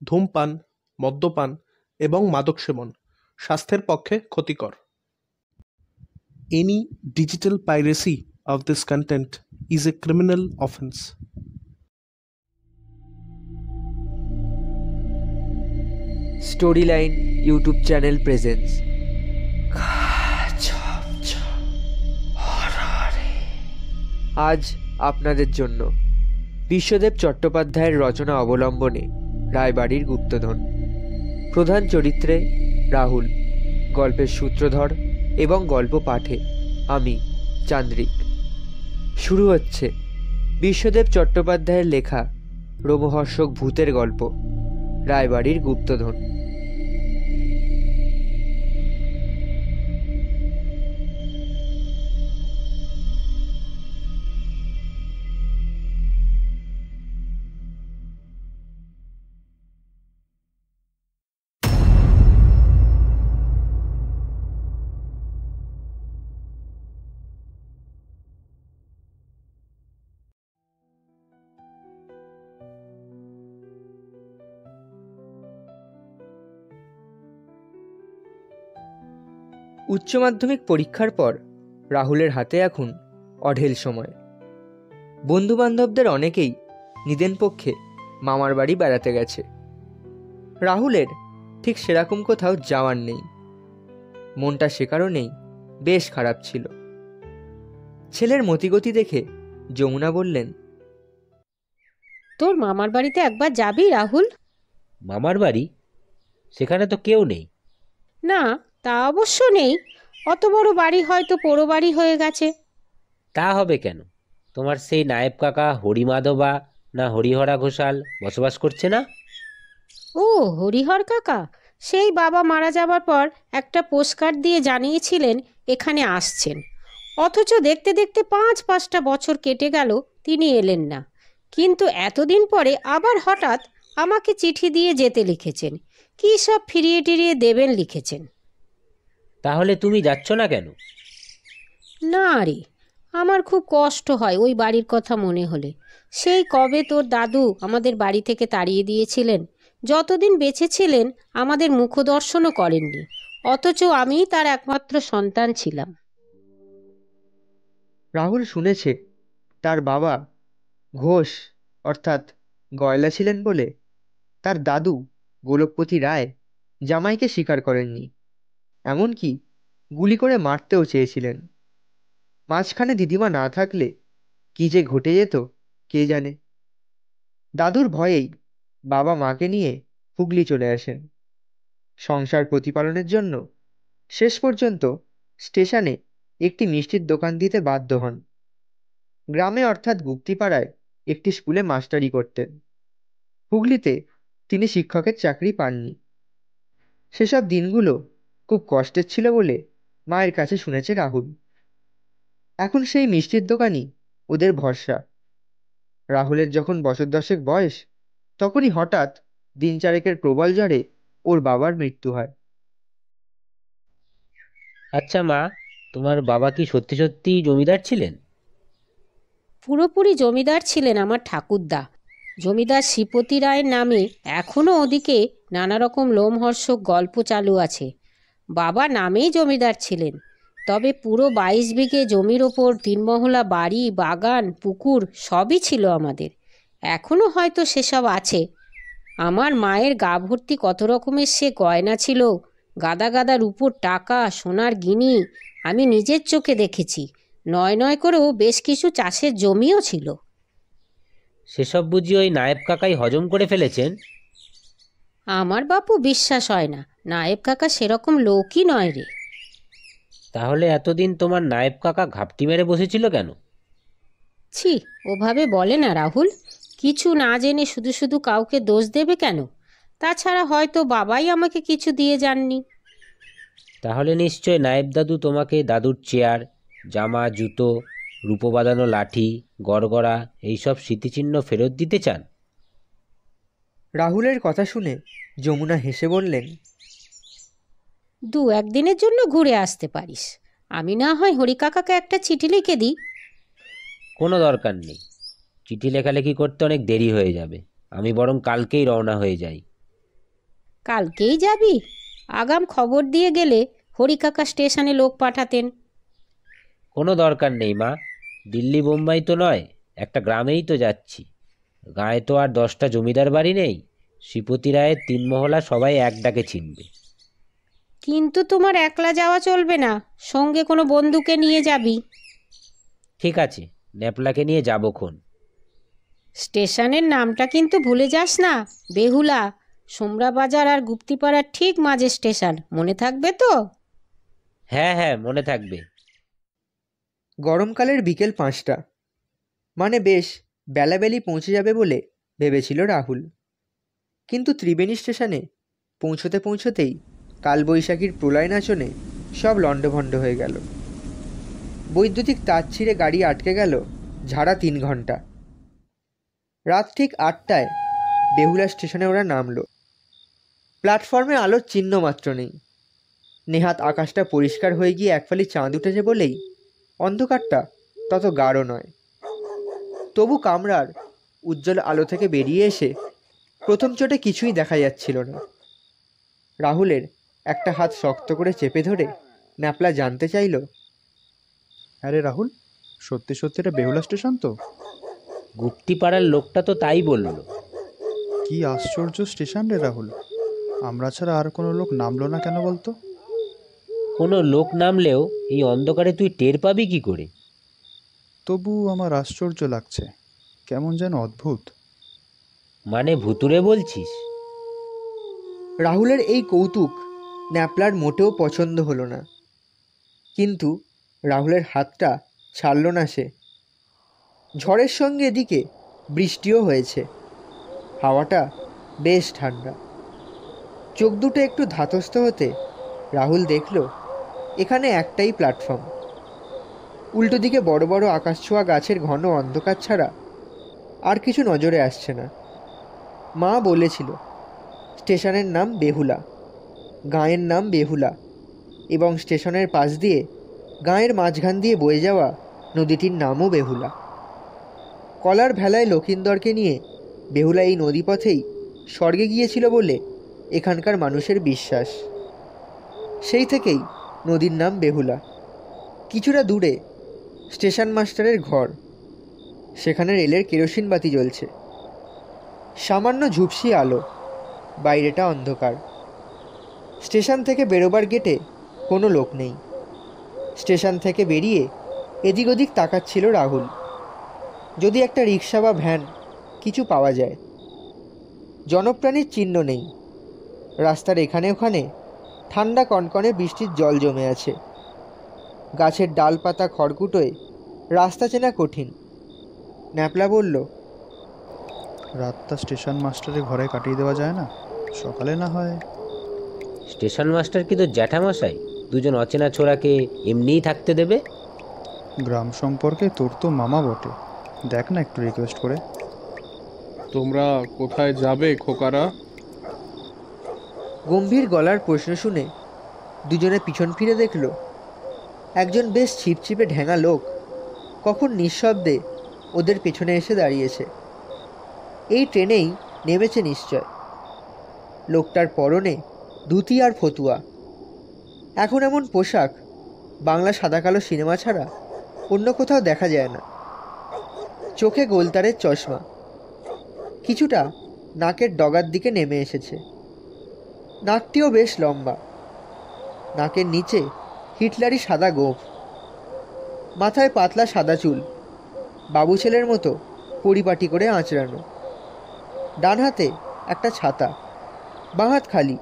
ধূমপান, মদ্যপান এবং মাদক সেবন স্বাস্থ্যের পক্ষে ক্ষতিকর। Any digital piracy of this content is a criminal offense. Storyline YouTube channel presents আজ আপনাদের জন্য বিশ্বদেব চট্টোপাধ্যায়ের রচনা অবলম্বনে রায়বাড়ির গুপ্তধন। প্রধান চরিত্রে রাহুল, গল্পের সূত্রধর এবং গল্প পাঠে আমি চান্দ্রিক। শুরু হচ্ছে বিশ্বদেব চট্টোপাধ্যায়ের লেখা রোমহর্ষক ভূতের গল্প রায়বাড়ির গুপ্তধন। উচ্চ মাধ্যমিক পরীক্ষার পর রাহুলের হাতে এখন অঢেল সময়। বন্ধুবান্ধবদের অনেকেই নিদেন পক্ষে মামার বাড়ি বেড়াতে গেছে। রাহুলের ঠিক সেরকম কোথাও যাওয়ার নেই। মনটা সে কারণেই বেশ খারাপ ছিল। ছেলের মতিগতি দেখে যমুনা বললেন, তোর মামার বাড়িতে একবার যাবি রাহুল? মামার বাড়ি? সেখানে তো কেউ নেই। না, তা অবশ্য নেই। অত বড় বাড়ি হয়তো পোড়ো বাড়ি হয়ে গেছে। তা হবে কেন? তোমার সেই নায়েব কাকা হরিমাধবা না হরিহরা ঘোষাল বসবাস করছে না? ও, হরিহর কাকা সেই বাবা মারা যাবার পর একটা পোস্টকার্ড দিয়ে জানিয়েছিলেন এখানে আসছেন। অথচ দেখতে দেখতে 5-5টা বছর কেটে গেল, তিনি এলেন না। কিন্তু এতদিন পরে আবার হঠাৎ আমাকে চিঠি দিয়ে যেতে লিখেছেন। কী সব ফিরিয়ে টিরিয়ে দেবেন লিখেছেন। তাহলে তুমি যাচ্ছ না কেন? না রে, আমার খুব কষ্ট হয় ওই বাড়ির কথা মনে হলে। সেই কবে তোর দাদু আমাদের বাড়ি থেকে তাড়িয়ে দিয়েছিলেন। যতদিন বেঁচে ছিলেন আমাদের মুখদর্শনও করেননি, অথচ আমিই তার একমাত্র সন্তান ছিলাম। রাহুল শুনেছে তার বাবা ঘোষ অর্থাৎ গয়লা ছিলেন বলে তার দাদু গোলকপতি রায় জামাইকে স্বীকার করেননি, এমনকি গুলি করে মারতেও চেয়েছিলেন। মাঝখানে দিদিমা না থাকলে কি যে ঘটে যেত কে জানে। দাদুর ভয়েই বাবা মাকে নিয়ে হুগলি চলে আসেন। সংসার প্রতিপালনের জন্য শেষ পর্যন্ত স্টেশনে একটি মিষ্টির দোকান দিতে বাধ্য হন। গ্রামে অর্থাৎ গুপ্তিপাড়ায় একটি স্কুলে মাস্টারি করতেন। হুগলিতে তিনি শিক্ষকের চাকরি পাননি। সেসব দিনগুলো খুব কষ্টের ছিল বলে মায়ের কাছে শুনেছে রাহুল। এখন সেই মিষ্টির দোকানই ওদের ভরসা। রাহুলের যখন বছর 10 বয়স, তখনই হঠাৎ দিন চারেকের প্রবল জ্বরে ওর বাবার মৃত্যু হয়। আচ্ছা মা, তোমার বাবা কি সত্যি সত্যি জমিদার ছিলেন? পুরোপুরি জমিদার ছিলেন আমার ঠাকুরদা। জমিদার শ্রীপতি রায়ের নামে এখনও ওদিকে নানা রকম লোমহর্ষক গল্প চালু আছে। বাবা নামেই জমিদার ছিলেন, তবে পুরো 22 বিঘে জমির ওপর 3 মহলা বাড়ি, বাগান, পুকুর সবই ছিল আমাদের। এখনও হয়তো সেসব আছে। আমার মায়ের গা ভর্তি কত রকমের সে গয়না ছিল, গাদা গাদা রূপোর টাকা, সোনার গিনি আমি নিজের চোখে দেখেছি। নয় নয় করেও বেশ কিছু চাষের জমিও ছিল। সেসব বুঝি ওই নায়েব কাকাই হজম করে ফেলেছেন? আমার বাপু বিশ্বাস হয় না, নায়েব কাকা সেরকম লোকই নয় রে। তাহলে এতদিন তোমার নায়েব কাকা ঘাপটি মেরে বসেছিল কেন? ছি, ওভাবে বলে না রাহুল। কিছু না জেনে শুধু শুধু কাউকে দোষ দেবে কেন? তাছাড়া হয়তো বাবাই আমাকে কিছু দিয়ে যাননি। তাহলে নিশ্চয় নায়েব দাদু তোমাকে দাদুর চেয়ার, জামা, জুতো, রূপো বাঁধানো লাঠি, গড়গড়া এইসব স্মৃতিচিহ্ন ফেরত দিতে চান। রাহুলের কথা শুনে যমুনা হেসে বললেন, 2-1 দিনের জন্য ঘুরে আসতে পারিস। আমি না হয় হরিকাকাকে একটা চিঠি লিখে দিই। কোনো দরকার নেই। চিঠি লেখালেখি করতে অনেক দেরি হয়ে যাবে। আমি বরং কালকেই রওনা হয়ে যাই। কালকেই যাবি? আগাম খবর দিয়ে গেলে হরিকাকা স্টেশনে লোক পাঠাতেন। কোনো দরকার নেই মা, দিল্লি বোম্বাই তো নয়, একটা গ্রামেই তো যাচ্ছি। গায়ে তো আর 10টা জমিদার বাড়ি নেই। শ্রীপতি রায়ের 3 মহলা সবাই এক ডাকে চিনবে। কিন্তু তোমার একলা যাওয়া চলবে না, সঙ্গে কোনো বন্ধুকে নিয়ে যাবি। ঠিক আছে, ন্যাপলাকে নিয়ে যাবো খন। স্টেশনের নামটা কিন্তু ভুলে যাস না, বেহুলা। সোমরা বাজার আর গুপ্তিপাড়ার ঠিক মাঝে স্টেশন, মনে থাকবে তো? হ্যাঁ হ্যাঁ, মনে থাকবে। গরমকালের বিকেল 5টা, মানে বেশ বেলাবেলি পৌঁছে যাবে বলে ভেবেছিল রাহুল। কিন্তু ত্রিবেণী স্টেশনে পৌঁছতে পৌঁছতেই কালবৈশাখীর প্রলয় নাচনে সব লণ্ডভণ্ড হয়ে গেল। বৈদ্যুতিক তার ছিঁড়ে গাড়ি আটকে গেল ঝাড়া 3 ঘন্টা। রাত ঠিক 8টায় বেহুলা স্টেশনে ওরা নামলো। প্ল্যাটফর্মে আলোর চিহ্ন মাত্র নেই। নেহাত আকাশটা পরিষ্কার হয়ে গিয়ে একফালি চাঁদ উঠেছে বলেই অন্ধকারটা তত গাঢ় নয়। তবু কামরার উজ্জ্বল আলো থেকে বেরিয়ে এসে প্রথম চোটে কিছুই দেখা যাচ্ছিল না। রাহুলের একটা হাত শক্ত করে চেপে ধরে ন্যাপলা জানতে চাইল, আরে রাহুল, সত্যি সত্যি এটা বেহুলা স্টেশন তো? গুপ্তিপাড়ার লোকটা তো তাই বলল। কি আশ্চর্য স্টেশন রে রাহুল, আমরা ছাড়া আর কোনো লোক নামলো না কেন বলতো? কোনো লোক নামলেও এই অন্ধকারে তুই টের পাবি কি করে? তবু আমার আশ্চর্য লাগছে, কেমন যেন অদ্ভুত। মানে ভুতুরে বলছিস? রাহুলের এই কৌতুক ন্যাপলার মোটেও পছন্দ হলো না। কিন্তু রাহুলের হাতটা ছাড়ল না সে। ঝড়ের সঙ্গে এদিকে বৃষ্টিও হয়েছে। হাওয়াটা বেশ ঠান্ডা। চোখ দুটো একটু ধাতস্থ হতে রাহুল দেখল এখানে একটাই প্ল্যাটফর্ম। উল্টো দিকে বড় বড় আকাশছোঁয়া গাছের ঘন অন্ধকার ছাড়া আর কিছু নজরে আসছে না। মা বলেছিল স্টেশনের নাম বেহুলা, গাঁয়ের নাম বেহুলা, এবং স্টেশনের পাশ দিয়ে গাঁয়ের মাঝখান দিয়ে বয়ে যাওয়া নদীটির নামও বেহুলা। কলার ভেলায় লক্ষিন্দরকে নিয়ে বেহুলা এই নদীপথেই স্বর্গে গিয়েছিল বলে এখানকার মানুষের বিশ্বাস। সেই থেকেই নদীর নাম বেহুলা। কিছুটা দূরে স্টেশন মাস্টারের ঘর। সেখানে রেলের কেরোসিন বাতি জ্বলছে। সামান্য ঝুপসি আলো, বাইরেটা অন্ধকার। স্টেশন থেকে বেরোবার গেটে কোনো লোক নেই। স্টেশন থেকে বেরিয়ে এদিক ওদিক তাকাচ্ছিল রাহুল, যদি একটা রিক্সা বা ভ্যান কিছু পাওয়া যায়। জনপ্রাণীর চিহ্ন নেই। রাস্তার এখানে ওখানে ঠান্ডা কনকনে বৃষ্টির জল জমে আছে। গাছের ডালপাতা খড়কুটোয় রাস্তা চেনা কঠিন। ন্যাপলা বলল, রাতটা স্টেশন মাস্টারের ঘরে কাটিয়ে দেওয়া যায় না? সকালে না হয়। স্টেশন মাস্টার কি তো জ্যাঠামশাই? দুজন অচেনা ছোড়াকে এমনিই থাকতে দেবে? গ্রাম সম্পর্কে তোর তো মামা বটে, দেখ না একটু রিকোয়েস্ট করে। তোমরা কোথায় যাবে খোকারা? গম্ভীর গলার প্রশ্ন শুনে দুজনে পিছন ফিরে দেখল একজন বেশ ছিপছিপে ঢ্যাঙা লোক কখন নিঃশব্দে ওদের পেছনে এসে দাঁড়িয়েছে। এই ট্রেনেই নেমেছে নিশ্চয়। লোকটার পরনে ধুতি আর ফতুয়া। এখন এমন পোশাক বাংলা সাদা কালো সিনেমা ছাড়া অন্য কোথাও দেখা যায় না। চোখে গোলতারের চশমা, কিছুটা নাকের ডগার দিকে নেমে এসেছে। নাকটিও বেশ লম্বা। নাকের নিচে হিটলারি সাদা গোঁফ। মাথায় পাতলা সাদা চুল, বাবু ছেলের মতো পরিপাটি করে আঁচড়ানো। ডান হাতে একটা ছাতা, বাঁ হাত খালি।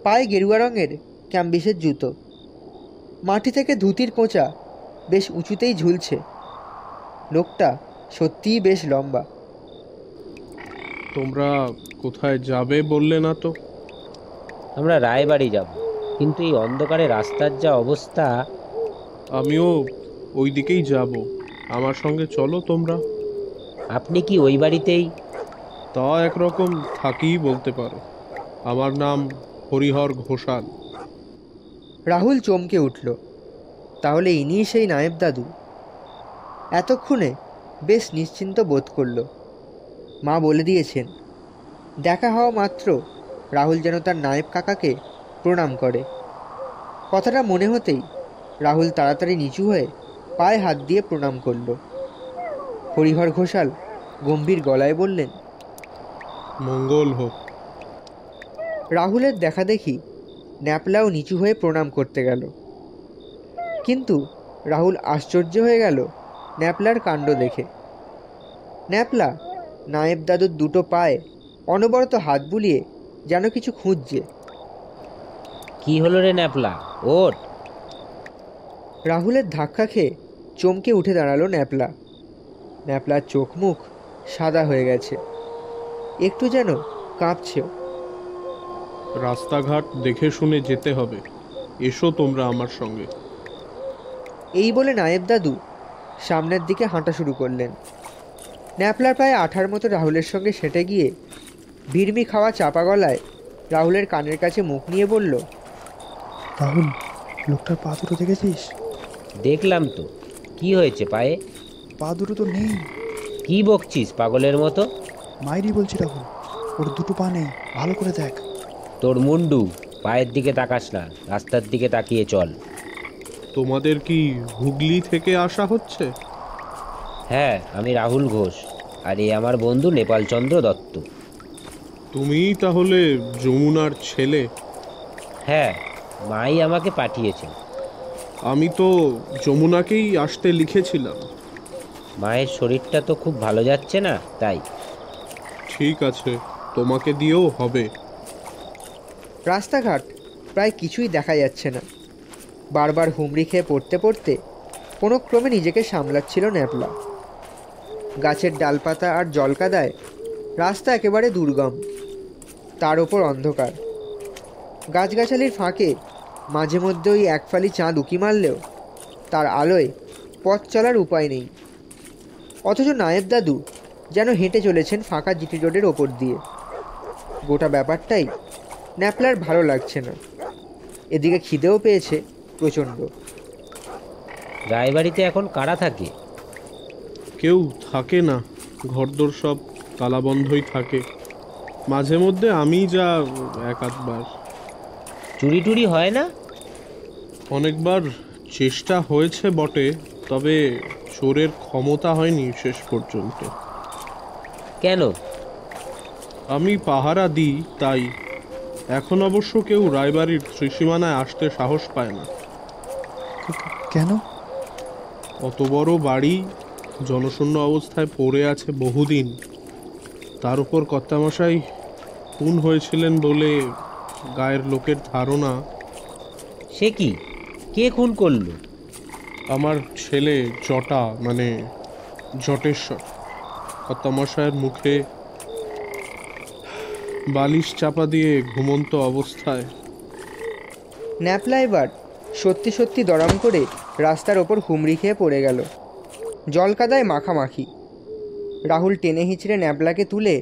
পায়ে গেরুয়া রঙের ক্যাম্বিসের জুতো। মাটি থেকে ধুতির কোঁচা বেশ উঁচুতেই ঝুলছে। লোকটা সত্যিই বেশ লম্বা। তোমরা কোথায় যাবে বললে না তো? আমরা রায়বাড়ি যাব, কিন্তু এই অন্ধকারে রাস্তার যা অবস্থা। আমিও ওই দিকেই যাব, আমার সঙ্গে চলো তোমরা। আপনি কি ওই বাড়িতেই? তা একরকম থাকিই বলতে পারো। আমার নাম হরিহর ঘোষাল। রাহুল চমকে উঠল। তাহলে ইনিই সেই নায়েব দাদু। এতক্ষণে বেশ নিশ্চিন্ত বোধ করল। মা বলে দিয়েছেন দেখা হওয়া মাত্র রাহুল যেন তার নায়েব কাকাকে প্রণাম করে। কথাটা মনে হতেই রাহুল তাড়াতাড়ি নিচু হয়ে পায়ে হাত দিয়ে প্রণাম করল। হরিহর ঘোষাল গম্ভীর গলায় বললেন, মঙ্গল হোক। রাহুলের দেখা দেখি ন্যাপলাও নিচু হয়ে প্রণাম করতে গেল। কিন্তু রাহুল আশ্চর্য হয়ে গেল ন্যাপলার কাণ্ড দেখে। ন্যাপলা নায়েব দাদুর দুটো পায়ে অনবরত হাত বুলিয়ে যেন কিছু খুঁজছে। কি হলো রে ন্যাপলা, ওঠ। রাহুলের ধাক্কা খেয়ে চমকে উঠে দাঁড়ালো ন্যাপলা। ন্যাপলার চোখ মুখ সাদা হয়ে গেছে, একটু যেন কাঁপছেও। রাস্তাঘাট দেখে শুনে যেতে হবে, এসো তোমরা আমার সঙ্গে। এই বলে নায়েব দাদু সামনের দিকে হাঁটা শুরু করলেন। ন্যাপলার প্রায় আঠার মতো রাহুলের সঙ্গে সেটে গিয়ে ভিড়মি খাওয়া চাপা গলায় রাহুলের কানের কাছে মুখ নিয়ে বলল, রাহুল, লোকটার পা দুটো দেখেছিস? দেখলাম তো। কি হয়েছে পায়ে? পা দুটো তো নেই। কি বকছিস পাগলের মতো? মাইরি বলছি রাহুল, ওর দুটো পা নেই, ভালো করে দেখ। তোর মুন্ডু, পায়ের দিকে তাকাস না, রাস্তার দিকে তাকিয়ে চল। তোমাদের কি হুগলি থেকে আসা হচ্ছে? হ্যাঁ, আমি রাহুল ঘোষ, আর এ আমার বন্ধু নেপালচন্দ্র দত্ত। তুমিই তাহলে যমুনার ছেলে? হ্যাঁ, মাই আমাকে পাঠিয়েছেন। আমি তো যমুনাকেই আসতে লিখেছিলাম। মায়ের শরীরটা তো খুব ভালো যাচ্ছে না, তাই। ঠিক আছে, তোমাকে দিয়েও হবে। রাস্তাঘাট প্রায় কিছুই দেখা যাচ্ছে না। বারবার হুমড়ি খেয়ে পড়তে পড়তে কোনো ক্রমে নিজেকে সামলাচ্ছিল ন্যাপলা। গাছের ডালপাতা আর জলকাদায় রাস্তা একেবারে দুর্গম, তার ওপর অন্ধকার। গাছগাছালির ফাঁকে মাঝে মধ্যে ওই এক ফালি চাঁদ উঁকি মারলেও তার আলোয় পথ চলার উপায় নেই। অথচ নায়েব দাদু যেন হেঁটে চলেছেন ফাঁকা জিটি রোডের ওপর দিয়ে। গোটা ব্যাপারটাই ন্যাপলার ভালো লাগছে না। এদিকে খিদেও পেয়েছে প্রচণ্ড। রায়বাড়িতে এখন কারা থাকে? কেউ থাকে না, ঘরদোর সব তালাবন্ধই থাকে। মাঝে মধ্যে আমি যা এক আধবার। চুরি টুরি হয় না? অনেকবার চেষ্টা হয়েছে বটে, তবে চোরের ক্ষমতা হয়নি শেষ পর্যন্ত। কেন? আমি পাহারা দিই তাই। এখন অবশ্য কেউ রায়বাড়ির ত্রিসীমানায় আসতে সাহস পায় না। কেন? অত বড় বাড়ি জনশূন্য অবস্থায় পড়ে আছে বহুদিন। তার উপর কর্তামশাই খুন হয়েছিলেন বলে গায়ের লোকের ধারণা। সে কি? কে খুন করলো? আমার ছেলে জটা, মানে জটেশ্বর। কর্তামশায়ের মুখে বালিশ চাপা দিয়ে ঘুমন্ত অবস্থায়। ন্যাপলা এবার সত্যি সত্যি দড়াম করে রাস্তার ওপর হুমড়ি খেয়ে পড়ে গেল। জলকাদায় মাখামাখি। রাহুল টেনে হিঁচড়ে ন্যাপলাকে তুলে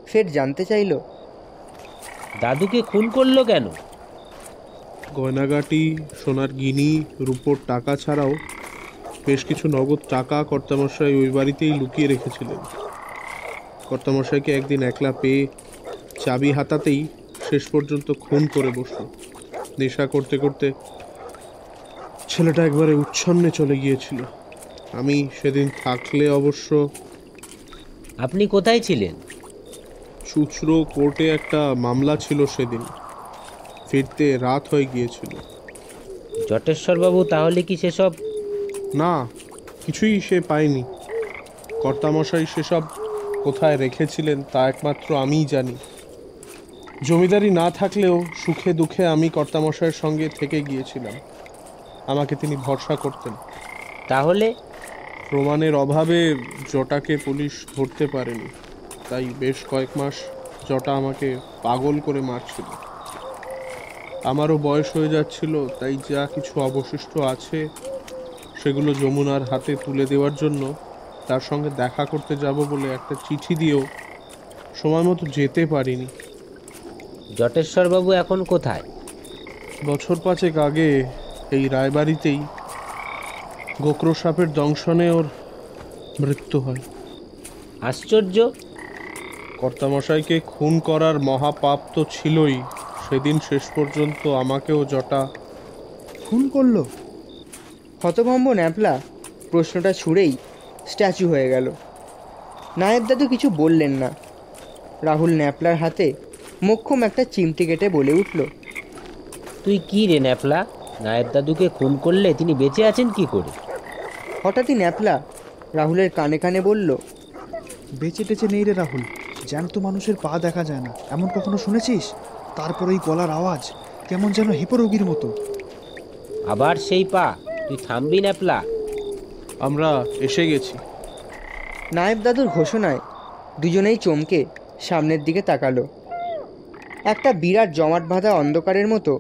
ফের জানতে চাইল, দাদুকে খুন করলো কেন? গয়নাগাটি, সোনার গিনি, রূপোর টাকা ছাড়াও বেশ কিছু নগদ টাকা কর্তামশাই ওই বাড়িতেই লুকিয়ে রেখেছিলেন। কর্তামশাইকে একদিন একলা পেয়ে চাবি হাতাতেই শেষ পর্যন্ত খুন করে বসল। নেশা করতে করতে ছেলেটা একবারে উচ্ছন্নে চলে গিয়েছিল। আমি সেদিন থাকলে অবশ্য। আপনি কোথায় ছিলেন? চুচড়ো কোর্টে একটা মামলা ছিল সেদিন, ফিরতে রাত হয়ে গিয়েছিল। জটেশ্বরবাবু তাহলে কি সেসব? না, কিছুই সে পায়নি। কর্তামশাই সেসব কোথায় রেখেছিলেন তা একমাত্র আমিই জানি। জমিদারি না থাকলেও সুখে দুঃখে আমি কর্তামশাইয়ের সঙ্গে থেকে গিয়েছিলাম। আমাকে তিনি ভরসা করতেন। তাহলে? প্রমাণের অভাবে জটাকে পুলিশ ধরতে পারেনি, তাই বেশ কয়েক মাস জটা আমাকে পাগল করে মারছিল। আমারও বয়স হয়ে যাচ্ছিল, তাই যা কিছু অবশিষ্ট আছে সেগুলো যমুনার হাতে তুলে দেওয়ার জন্য তার সঙ্গে দেখা করতে যাব বলে একটা চিঠি দিয়েও সময় মতো যেতে পারিনি। জটেশ্বরবাবু এখন কোথায়? বছর পাঁচেক আগে এই রায়বাড়িতেই গোকরো সাপের দংশনে ওর মৃত্যু হয়। আশ্চর্য! কর্তামশাইকে খুন করার মহাপাপ তো ছিলই, সেদিন শেষ পর্যন্ত আমাকেও জটা খুন করলো? হতভম্ব ন্যাপলা প্রশ্নটা ছুঁড়েই স্ট্যাচু হয়ে গেল। নায়েব দাদু কিছু বললেন না। রাহুল ন্যাপলার হাতে মোক্ষম একটা চিমটি কেটে বলে উঠল, তুই কি রে ন্যাপলা, নায়েব দাদুকে খুন করলে তিনি বেঁচে আছেন কি করে? হঠাৎই ন্যাপলা রাহুলের কানে কানে বলল, বেঁচে টেচে নেই রে রাহুল, জ্যান্ত মানুষের পা দেখা যায় না, এমন কখনো শুনেছিস? তারপরেই গলার আওয়াজ কেমন যেন হিপোরোগীর মতো। আবার সেই পা? তুই থামবি ন্যাপলা? আমরা এসে গেছি। নায়েব দাদুর ঘোষণায় দুজনেই চমকে সামনের দিকে তাকালো। একটা বিরাট জমাট বাঁধা অন্ধকারের মতো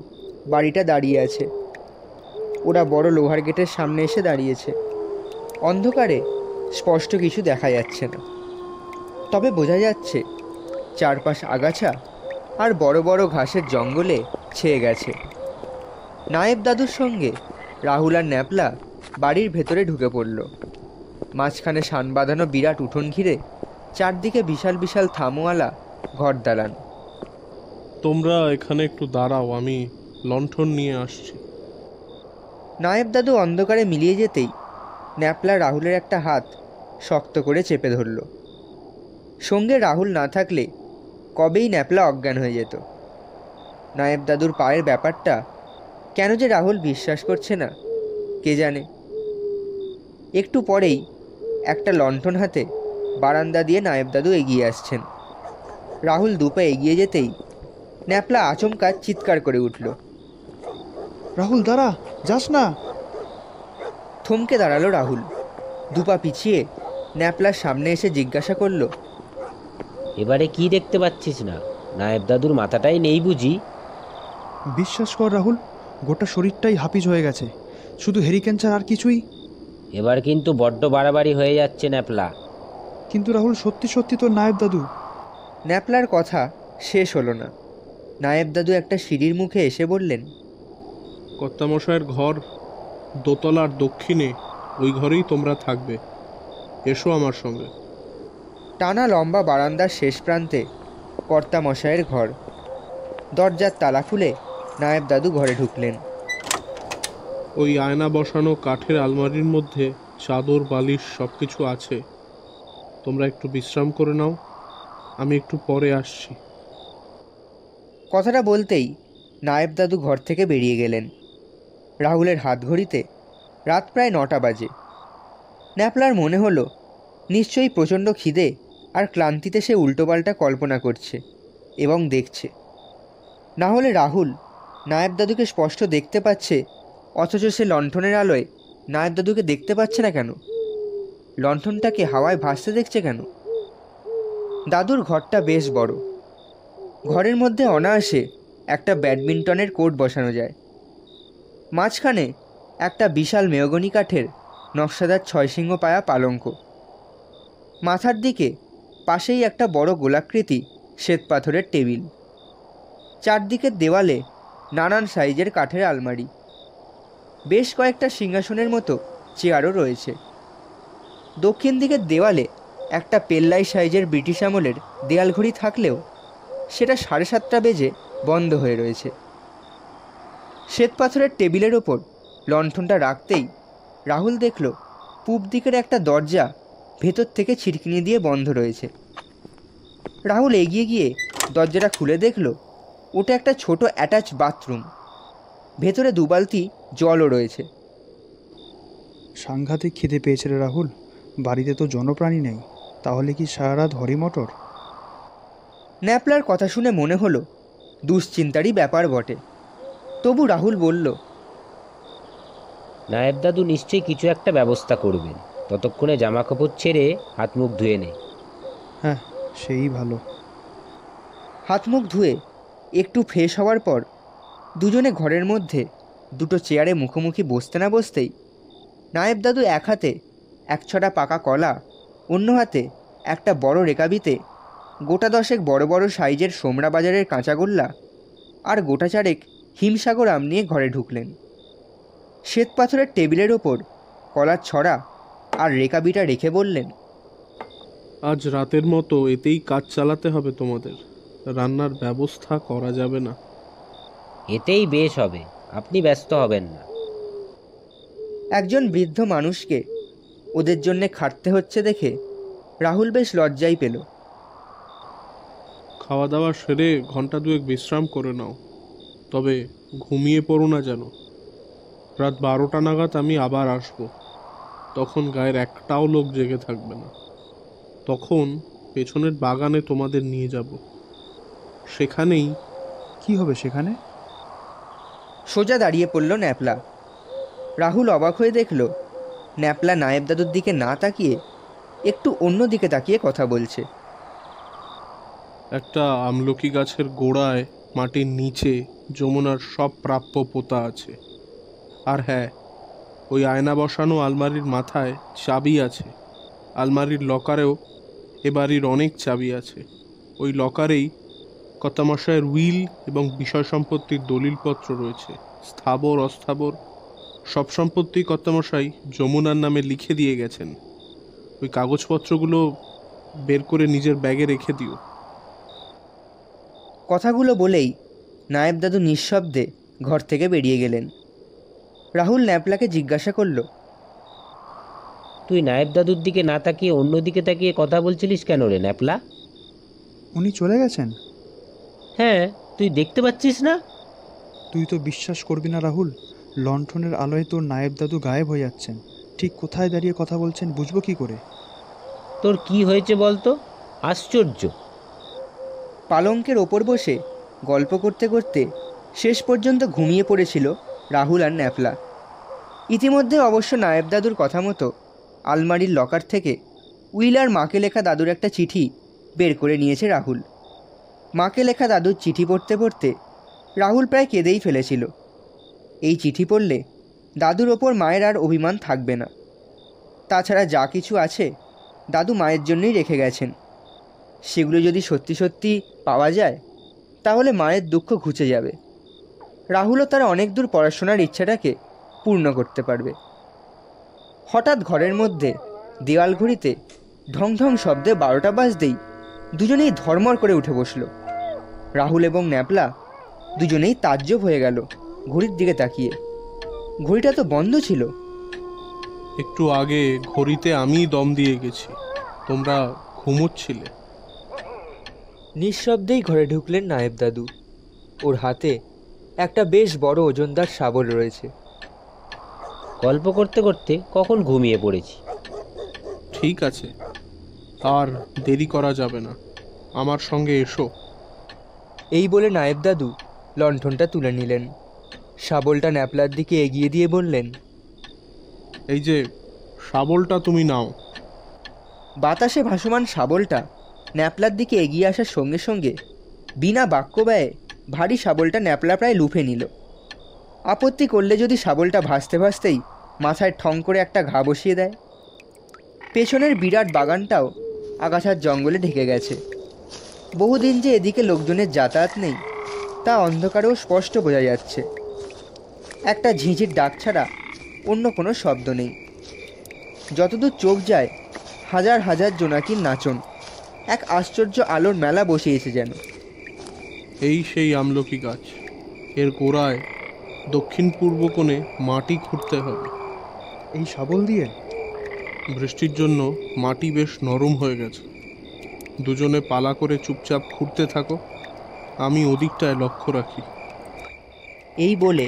বাড়িটা দাঁড়িয়ে আছে। ওরা বড় লোহার গেটের সামনে এসে দাঁড়িয়েছে। অন্ধকারে স্পষ্ট কিছু দেখা যাচ্ছে না, তবে বোঝা যাচ্ছে চারপাশ আগাছা আর বড় বড় ঘাসের জঙ্গলে ছেয়ে গেছে। নায়েব দাদুর সঙ্গে রাহুল আর ন্যাপলা বাড়ির ভেতরে ঢুকে পড়ল। মাঝখানে শান বাঁধানো বিরাট উঠোন ঘিরে চারদিকে বিশাল বিশাল থামওয়ালা ঘর দালান। তোমরা এখানে একটু দাঁড়াও, আমি লণ্ঠন নিয়ে আসছি। নায়েব দাদু অন্ধকারে মিলিয়ে যেতেই ন্যাপলা রাহুলের একটা হাত শক্ত করে চেপে ধরল। সঙ্গে রাহুল না থাকলে কবেই ন্যাপলা অজ্ঞান হয়ে যেত। নায়েব দাদুর পায়ের ব্যাপারটা কেন যে রাহুল বিশ্বাস করছে না কে জানে। একটু পরেই একটা লণ্ঠন হাতে বারান্দা দিয়ে নায়েব দাদু এগিয়ে আসছেন। রাহুল দুপা এগিয়ে যেতেই ন্যাপলা আচমকা চিৎকার করে উঠল, রাহুল দাঁড়া, যাস না। থমকে দাঁড়ালো রাহুল। দুপা পিছিয়ে ন্যাপলার সামনে এসে জিজ্ঞাসা করলো, এবারে কি দেখতে পাচ্ছিস না? নায়েব দাদুর মাথাটাই নেই বুঝি? বিশ্বাস কর রাহুল, গোটা শরীরটাই হাফিজ হয়ে গেছে, শুধু হেরিকেন ছাড়া আর কিছুই। এবার কিন্তু বড্ড বাড়াবাড়ি হয়ে যাচ্ছে ন্যাপলা। কিন্তু রাহুল, সত্যি সত্যি তোর নায়েব দাদু। ন্যাপলার কথা শেষ হলো না। নায়েব দাদু একটা সিঁড়ির মুখে এসে বললেন, কর্তামশাইয়ের ঘর দোতলার দক্ষিণে, ওই ঘরেই তোমরা থাকবে। এসো আমার সঙ্গে। টানা লম্বা বারান্দার শেষ প্রান্তে কর্তামশায়ের ঘর। দরজার তালা খুলে নায়েব দাদু ঘরে ঢুকলেন। ওই আয়না বসানো কাঠের আলমারির মধ্যে চাদর বালিশ সব কিছু আছে। তোমরা একটু বিশ্রাম করে নাও, আমি একটু পরে আসছি। কথাটা বলতেই নায়েব দাদু ঘর থেকে বেরিয়ে গেলেন। রাহুলের হাত ঘড়িতে রাত প্রায় 9টা বাজে। ন্যাপলার মনে হলো নিশ্চয়ই প্রচণ্ড খিদে আর ক্লান্তিতে সে উল্টোপাল্টা কল্পনা করছে এবং দেখছে। না হলে রাহুল নায়েব দাদুকে স্পষ্ট দেখতে পাচ্ছে, অথচ সে লণ্ঠনের আলোয় নায়েব দাদুকে দেখতে পাচ্ছে না কেন? লণ্ঠনটাকে হাওয়ায় ভাসতে দেখছে কেন? দাদুর ঘরটা বেশ বড়। ঘরের মধ্যে অনায়াসে একটা ব্যাডমিন্টনের কোর্ট বসানো যায়। মাঝখানে একটা বিশাল মেহগনি কাঠের নকশাদার 6 সিংহ পায়া পালঙ্ক। মাথার দিকে পাশেই একটা বড় গোলাকৃতি শ্বেতপাথরের টেবিল। চারদিকের দেওয়ালে নানান সাইজের কাঠের আলমারি। বেশ কয়েকটা সিংহাসনের মতো চেয়ারও রয়েছে। দক্ষিণ দিকের দেওয়ালে একটা পেল্লাই সাইজের ব্রিটিশ আমলের দেয়াল ঘড়ি থাকলেও সেটা 7:30 বেজে বন্ধ হয়ে রয়েছে। শ্বেতপাথরের টেবিলের ওপর লণ্ঠনটা রাখতেই রাহুল দেখল পূব দিকের একটা দরজা ভেতর থেকে ছিটকিনি দিয়ে বন্ধ রয়েছে। রাহুল এগিয়ে গিয়ে দরজাটা খুলে দেখল ওটা একটা ছোট অ্যাটাচ বাথরুম। ভেতরে 2 বালতি জলও রয়েছে। সাংঘাতিক খিদে পেয়েছে রে রাহুল, বাড়িতে তো জনপ্রাণী নেই, তাহলে কি সারা রাত হরি মটর? ন্যাপলার কথা শুনে মনে হলো দুশ্চিন্তারই ব্যাপার বটে। তবু রাহুল বলল, নায়েব দাদু নিশ্চয়ই কিছু একটা ব্যবস্থা করবেন। ততক্ষণে জামা কাপড় ছেড়ে হাত মুখ ধুয়ে নে। হ্যাঁ, সেই ভালো। হাত মুখ ধুয়ে একটু ফ্রেশ হওয়ার পর দুজনে ঘরের মধ্যে দুটো চেয়ারে মুখোমুখি বসতে না বসতেই নায়েব দাদু এক হাতে 1 ছড়া পাকা কলা, অন্য হাতে একটা বড় রেকাবিতে গোটা 10 বড় বড় সাইজের সোমরা বাজারের কাঁচাগোল্লা আর গোটা 4 হিমসাগর আম নিয়ে ঘরে ঢুকলেন। শ্বেতপাথরের টেবিলের ওপর কলার ছড়া আর রেকাবিটা রেখে বললেন, আজ রাতের মতো এতেই কাজ চালাতে হবে তোমাদের। রান্নার ব্যবস্থা করা যাবে না। এতেই বেশ হবে, আপনি ব্যস্ত হবেন না। একজন বৃদ্ধ মানুষকে ওদের জন্যে খাটতে হচ্ছে দেখে রাহুল বেশ লজ্জাই পেল। খাওয়া দাওয়া সেরে ঘন্টা দুয়েক বিশ্রাম করে নাও, তবে ঘুমিয়ে পড়ো না যেন। রাত 12টা নাগাদ আমি আবার আসব। তখন গায়ের একটাও লোক জেগে থাকবে না। তখন পেছনের বাগানে তোমাদের নিয়ে যাব। সেখানেই কি হবে সেখানে? সোজা দাঁড়িয়ে পড়ল ন্যাপলা। রাহুল অবাক হয়ে দেখল ন্যাপলা নায়েব দাদুর দিকে না তাকিয়ে একটু অন্য দিকে তাকিয়ে কথা বলছে। একটা আমলকি গাছের গোড়ায় মাটির নিচে যমুনার সব প্রাপ্য পোতা আছে। আর হ্যাঁ, ওই আয়না বসানো আলমারির মাথায় চাবি আছে। আলমারির লকারেও এ বাড়ির অনেক চাবি আছে। ওই লকারেই কর্তামশায়ের উইল এবং বিষয় সম্পত্তির দলিলপত্র রয়েছে। স্থাবর অস্থাবর সব সম্পত্তি কর্তামশাই যমুনার নামে লিখে দিয়ে গেছেন। ওই কাগজপত্রগুলো বের করে নিজের ব্যাগে রেখে দিও। কথাগুলো বলেই নায়েব দাদু নিঃশব্দে ঘর থেকে বেরিয়ে গেলেন। রাহুল ন্যাপলাকে জিজ্ঞাসা করল, তুই নায়েব দাদুর দিকে না তাকিয়ে অন্য দিকে তাকিয়ে কথা বলছিলিস কেন রে ন্যাপলা? উনি চলে গেছেন? হ্যাঁ, তুই দেখতে পাচ্ছিস না? তুই তো বিশ্বাস করবি না রাহুল, লণ্ঠনের আলোয় তোর নায়েব দাদু গায়েব হয়ে যাচ্ছেন। ঠিক কোথায় দাঁড়িয়ে কথা বলছেন বুঝবো কি করে? তোর কি হয়েছে বলতো? আশ্চর্য। পালঙ্কের ওপর বসে গল্প করতে করতে শেষ পর্যন্ত ঘুমিয়ে পড়েছিল রাহুল আর ন্যাপলা। ইতিমধ্যে অবশ্য নায়েব দাদুর কথা মতো আলমারির লকার থেকে উইল আর মাকে লেখা দাদুর একটা চিঠি বের করে নিয়েছে রাহুল। মাকে লেখা দাদুর চিঠি পড়তে পড়তে রাহুল প্রায় কেঁদেই ফেলেছিল। এই চিঠি পড়লে দাদুর ওপর মায়ের আর অভিমান থাকবে না। তাছাড়া যা কিছু আছে দাদু মায়ের জন্যই রেখে গেছেন। সেগুলো যদি সত্যি সত্যি পাওয়া যায় তাহলে মায়ের দুঃখ ঘুচে যাবে। রাহুলও তার অনেক দূর পড়াশোনার ইচ্ছাটাকে পূর্ণ করতে পারবে। হঠাৎ ঘরের মধ্যে দেওয়াল ঘড়িতে ঢং ঢং শব্দে 12টা বাজতেই দুজনেই ধর্মর করে উঠে বসল। রাহুল এবং ন্যাপলা দুজনেই তাজ্জব হয়ে গেল ঘড়ির দিকে তাকিয়ে। ঘড়িটা তো বন্ধ ছিল। একটু আগে ঘড়িতে আমি দম দিয়ে গেছি, তোমরা ঘুমোচ্ছিলে। নিঃশব্দেই ঘরে ঢুকলেন নায়েব দাদু। ওর হাতে একটা বেশ বড় ওজনদার শাবল রয়েছে। গল্প করতে করতে কখন ঘুমিয়ে পড়েছি। ঠিক আছে, আর দেরি করা যাবে না, আমার সঙ্গে এসো। এই বলে নায়েব দাদু লণ্ঠনটা তুলে নিলেন। শাবলটা ন্যাপলার দিকে এগিয়ে দিয়ে বললেন, এই যে শাবলটা তুমি নাও। বাতাসে ভাসমান শাবলটা ন্যাপলার দিকে এগিয়ে আসার সঙ্গে সঙ্গে বিনা বাক্য ব্যয়ে ভারী শাবলটা ন্যাপলা প্রায় লুফে নিল। আপত্তি করলে যদি শাবলটা ভাসতে ভাসতেই মাথায় ঠং করে একটা ঘা বসিয়ে দেয়। পেছনের বিরাট বাগানটাও আগাছার জঙ্গলে ঢেকে গেছে। বহুদিন যে এদিকে লোকজনের যাতায়াত নেই তা অন্ধকারেও স্পষ্ট বোঝা যাচ্ছে। একটা ঝিঁঝির ডাক ছাড়া অন্য কোনো শব্দ নেই। যতদূর চোখ যায় হাজার হাজার জোনাকির নাচন। এক আশ্চর্য আলোর মেলা বসিয়েছে যেন। এই সেই আমলকি গাছ। এর গোড়ায় দক্ষিণ পূর্ব কোণে মাটি খুঁড়তে হবে। এই শাবল দিয়ে? বৃষ্টির জন্য মাটি বেশ নরম হয়ে গেছে। দুজনে পালা করে চুপচাপ খুঁড়তে থাকো, আমি ওদিকটায় লক্ষ্য রাখি। এই বলে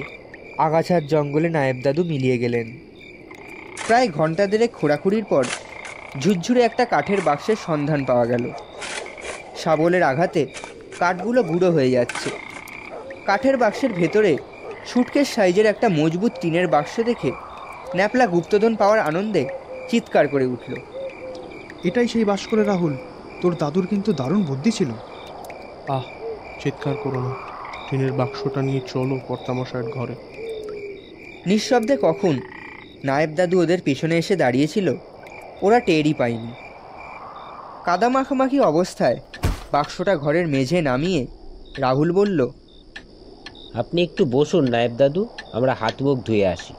আগাছার জঙ্গলে নায়েব দাদু মিলিয়ে গেলেন। প্রায় ঘন্টা দেড়েক খোঁড়াখুড়ির পর ঝুরঝুরে একটা কাঠের বাক্সের সন্ধান পাওয়া গেল। শাবলের আঘাতে কাঠগুলো গুঁড়ো হয়ে যাচ্ছে। কাঠের বাক্সের ভেতরে সুটকেস সাইজের একটা মজবুত টিনের বাক্স দেখে ন্যাপলা গুপ্তধন পাওয়ার আনন্দে চিৎকার করে উঠল। এটাই সেই বাস করে রাহুল, তোর দাদুর কিন্তু দারুণ বুদ্ধি ছিল। আহ, চিৎকার করো না, টিনের বাক্সটা নিয়ে চলো কর্তামশায়ের ঘরে। নিঃশব্দে কখন নায়েব দাদু ওদের পেছনে এসে দাঁড়িয়েছিল ওরা টেরই পায়নি। কাদা মাখামাখি অবস্থায় বাক্সটা ঘরের মেঝে নামিয়ে রাহুল বলল, আপনি একটু বসুন নায়েব দাদু, আমরা হাত মুখ ধুয়ে আসি।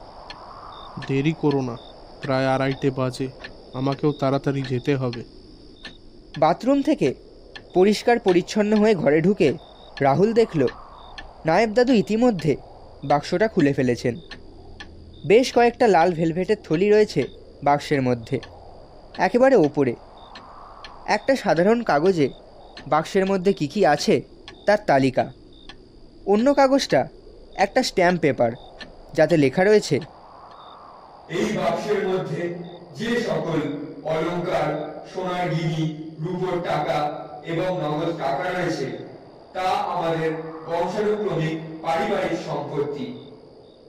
দেরি করো না, প্রায় 2:30 বাজে, আমাকেও তাড়াতাড়ি যেতে হবে। বাথরুম থেকে পরিষ্কার পরিচ্ছন্ন হয়ে ঘরে ঢুকে রাহুল দেখল নায়েব দাদু ইতিমধ্যে বাক্সটা খুলে ফেলেছেন। বেশ কয়েকটা লাল ভেলভেটের থলি রয়েছে বাক্সের মধ্যে। একেবারে ওপরে একটা সাধারণ কাগজে বাক্সের মধ্যে কী কী আছে তার তালিকা। অন্য কাগজটা একটা স্ট্যাম্প পেপার, যাতে লেখা রয়েছে, এই বাক্সের মধ্যে যে সকল অলংকার, সোনার গিনি, রূপোর টাকা এবং নগদ টাকা রয়েছে তা আমাদের বংশানুক্রমিক পারিবারিক সম্পত্তি।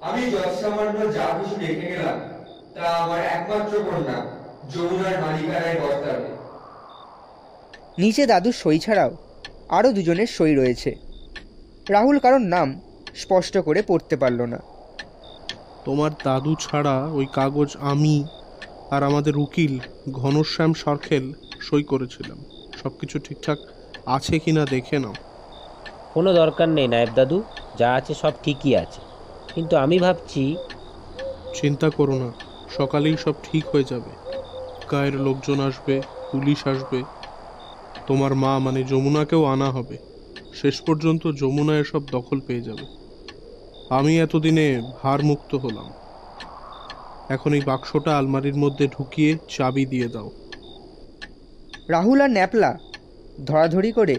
আমি যৎসামান্য যা কিছু রেখে গেলাম তা আমার একমাত্র কন্যা যমুনার মালিকানায় বর্তাবে। নিচে দাদুর সই ছাড়াও আরও দুজনের সই রয়েছে। রাহুল কারোর নাম স্পষ্ট করে পড়তে পারল না। তোমার দাদু ছাড়া ওই কাগজ আমি আর আমাদের উকিল ঘনশ্যাম সরখেল সই করেছিলাম। সব কিছু ঠিকঠাক আছে কি না দেখে নাও। কোনো দরকার নেই নায়েব দাদু, যা আছে সব ঠিকই আছে। কিন্তু আমি ভাবছি, চিন্তা করো না, সকালেই সব ঠিক হয়ে যাবে। গায়ের লোকজন আসবে, পুলিশ আসবে, তোমার মা মানে যমুনাকেও আনা হবে। শেষ পর্যন্ত যমুনা এসব দখল পেয়ে যাবে। আমি এতদিনে ভারমুক্ত হলাম। এখন এই বাক্সটা আলমারির মধ্যে ঢুকিয়ে চাবি দিয়ে দাও। রাহুল আর ন্যাপলা ধরাধরি করে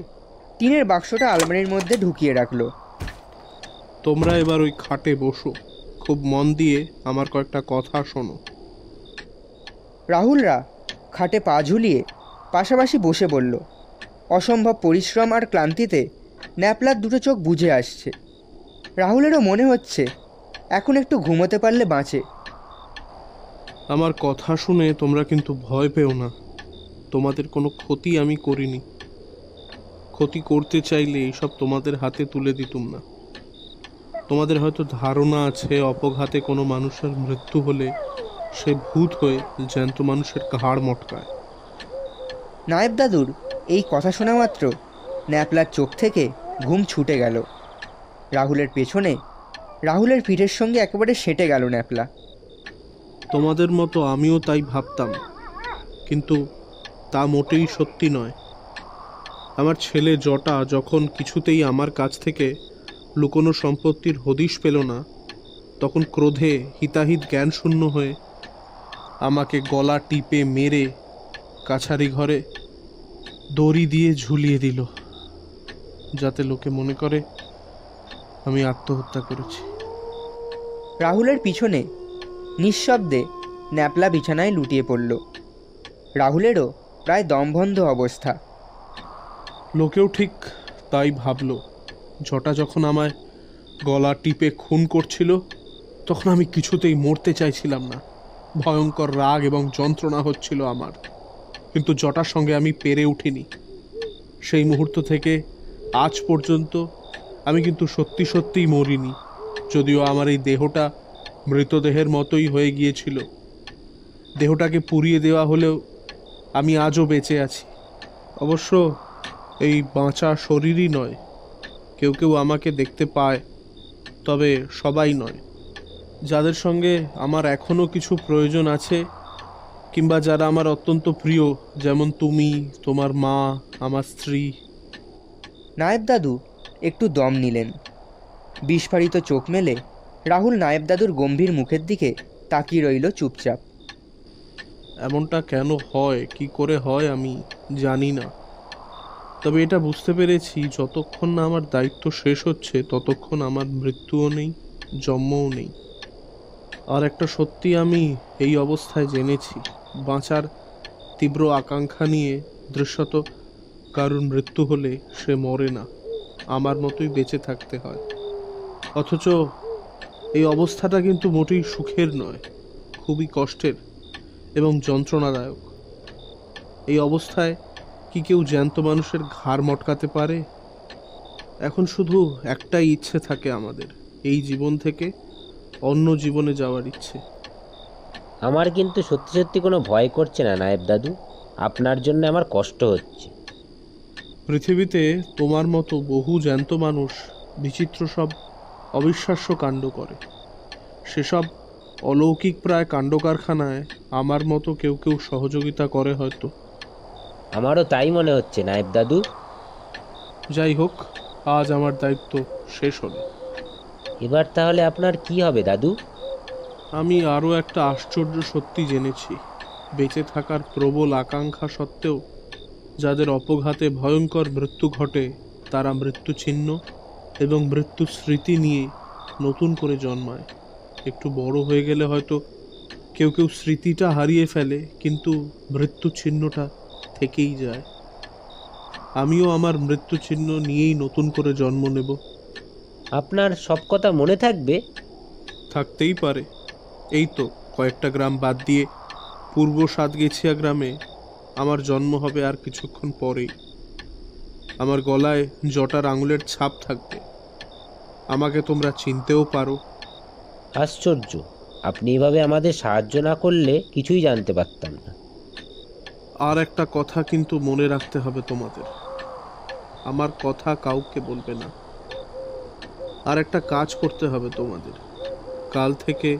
টিনের বাক্সটা আলমারির মধ্যে ঢুকিয়ে রাখলো। তোমরা এবার ওই খাটে বসো, খুব মন দিয়ে আমার কয়েকটা কথা শোনো। রাহুলরা খাটে পা ঝুলিয়ে পাশাপাশি বসে বলল। অসম্ভব পরিশ্রম আর ক্লান্তিতে ন্যাপলার দুটো চোখ বুজে আসছে। রাহুলেরও মনে হচ্ছে এখন একটু ঘুমোতে পারলে বাঁচে। আমার কথা শুনে তোমরা কিন্তু ভয় পেও না। তোমাদের কোনো ক্ষতি আমি করিনি। ক্ষতি করতে চাইলে এইসব তোমাদের হাতে তুলে দিতুম না। তোমাদের হয়তো ধারণা আছে অপঘাতে কোনো মানুষের মৃত্যু হলে সে ভূত হয়ে জ্যান্ত মানুষের ঘাড় মটকায়। নায়েব দাদুর এই কথা শোনা মাত্র ন্যাপলার চোখ থেকে ঘুম ছুটে গেল। রাহুলের পেছনে রাহুলের পিঠের সঙ্গে একেবারে সেঁটে গেল ন্যাপলা। তোমাদের মতো আমিও তাই ভাবতাম, কিন্তু তা মোটেই সত্যি নয়। আমার ছেলে জটা যখন কিছুতেই আমার কাছ থেকে লুকোনো সম্পত্তির হদিশ পেল না, তখন ক্রোধে হিতাহিত জ্ঞান শূন্য হয়ে আমাকে গলা টিপে মেরে কাছারি ঘরে দড়ি দিয়ে ঝুলিয়ে দিল, যাতে লোকে মনে করে আমি আত্মহত্যা করেছি। রাহুলের পিছনে নিঃশব্দে ন্যাপলা বিছানায় লুটিয়ে পড়ল। রাহুলেরও প্রায় দমবন্ধ অবস্থা। লোকেও ঠিক তাই ভাবল। জটা যখন আমায় গলা টিপে খুন করছিল, তখন আমি কিছুতেই মরতে চাইছিলাম না। ভয়ঙ্কর রাগ এবং যন্ত্রণা হচ্ছিল আমার, কিন্তু জটার সঙ্গে আমি পেরে উঠিনি। সেই মুহূর্ত থেকে আজ পর্যন্ত আমি কিন্তু সত্যি সত্যিই মরিনি, যদিও আমার এই দেহটা মৃতদেহের মতোই হয়ে গিয়েছিল। দেহটাকে পুড়িয়ে দেওয়া হলেও আমি আজও বেঁচে আছি। অবশ্য এই বাঁচা শরীরই নয়, কেউ কেউ আমাকে দেখতে পায়, তবে সবাই নয়। যাদের সঙ্গে আমার এখনও কিছু প্রয়োজন আছে, কিংবা যারা আমার অত্যন্ত প্রিয়, যেমন তুমি, তোমার মা, আমার স্ত্রী। নায়েব দাদু একটু দম নিলেন। বিস্ফারিত চোখ মেলে রাহুল নায়েব দাদুর গম্ভীর মুখের দিকে তাকিয়ে রইল চুপচাপ। এমনটা কেন হয়, কি করে হয় আমি জানি না, তবে এটা বুঝতে পেরেছি যতক্ষণ না আমার দায়িত্ব শেষ হচ্ছে ততক্ষণ আমার মৃত্যুও নেই, জন্মও নেই। আর একটা সত্যি আমি এই অবস্থায় জেনেছি, বাঁচার তীব্র আকাঙ্ক্ষা নিয়ে দৃশ্যত কারুর মৃত্যু হলে সে মরে না, আমার মতোই বেঁচে থাকতে হয়। অথচ এই অবস্থাটা কিন্তু মোটেই সুখের নয়, খুবই কষ্টের এবং যন্ত্রণাদায়ক। এই অবস্থায় কি কেউ জ্যান্ত মানুষের ঘাড় মটকাতে পারে? এখন শুধু একটাই ইচ্ছে থাকে আমাদের, এই জীবন থেকে অন্য জীবনে যাওয়ার ইচ্ছে। আমার কিন্তু সত্যি সত্যি কোনো ভয় করছে না নায়েব দাদু। আপনার জন্য আমার কষ্ট হচ্ছে। পৃথিবীতে তোমার মতো বহু জ্যান্ত মানুষ বিচিত্র সব অবিশ্বাস্য কাণ্ড করে। সেসব অলৌকিক প্রায় কাণ্ড কারখানায় আমার মতো কেউ কেউ সহযোগিতা করে হয়তো, আমারও তাই মনে হচ্ছে নায়েব দাদু। যাই হোক, আজ আমার দায়িত্ব শেষ হলো। এবার তাহলে আপনার কি হবে দাদু? আমি আরও একটা আশ্চর্য সত্যি জেনেছি। বেঁচে থাকার প্রবল আকাঙ্ক্ষা সত্ত্বেও যাদের অপঘাতে ভয়ঙ্কর মৃত্যু ঘটে, তারা মৃত্যু চিহ্ন এবং মৃত্যু স্মৃতি নিয়ে নতুন করে জন্মায়। একটু বড় হয়ে গেলে হয়তো কেউ কেউ স্মৃতিটা হারিয়ে ফেলে, কিন্তু মৃত্যু চিহ্নটা থেকেই যায়। আমিও আমার মৃত্যু চিহ্ন নিয়েই নতুন করে জন্ম নেব। আপনার সব কথা মনে থাকবে? থাকতেই পারে। এই তো কয়েকটা গ্রাম বাদ দিয়ে পূর্ব সাতগেছিয়া গ্রামে আমার জন্ম হবে আর কিছুক্ষণ পরেই। আমার গলায় জটার আঙুলের ছাপ থাকবে। আমাকে তোমরা চিনতেও পারো। আশ্চর্য, আপনি এভাবে আমাদের সাহায্য না করলে কিছুই জানতে পারতাম না। আর একটা কথা কিন্তু মনে রাখতে হবে তোমাদের, আমার কথা কাউকে বলবে না। আর একটা কাজ করতে হবে তোমাদের। কাল থেকে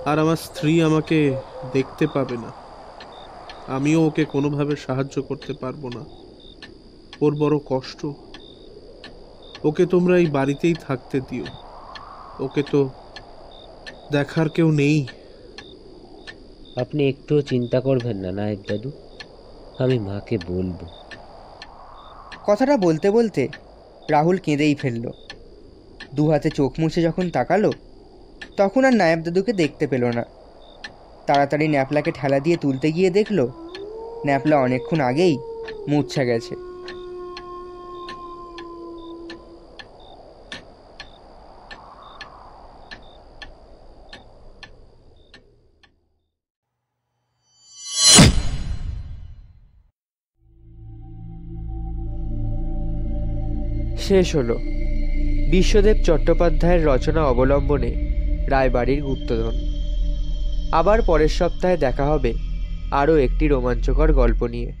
আর আমার স্ত্রী আমাকে দেখতে পাবে না। আমিও ওকে কোনোভাবে সাহায্য করতে পারবো না। ওর বড় কষ্ট। ওকে তোমরা এই বাড়িতেই থাকতে দিও। ওকে তো দেখার কেউ নেই। আপনি একটুও চিন্তা করবেন না নায়েব দাদু, আমি মাকে বলবো। কথাটা বলতে বলতে রাহুল কেঁদেই ফেলল। দু হাতে চোখ মুছে যখন তাকালো, তখন আর নায়েব দাদুকে দেখতে পেল না। তাড়াতাড়ি ন্যাপলাকে ঠেলা দিয়ে তুলতে গিয়ে দেখলো ন্যাপলা অনেকক্ষণ আগেই মূর্ছা গেছে। শেষ হলো বিশ্বদেব চট্টোপাধ্যায়ের রচনা অবলম্বনে রায়বাড়ির গুপ্তধন। আবার পরের সপ্তাহে দেখা হবে আরও একটি রোমাঞ্চকর গল্প নিয়ে।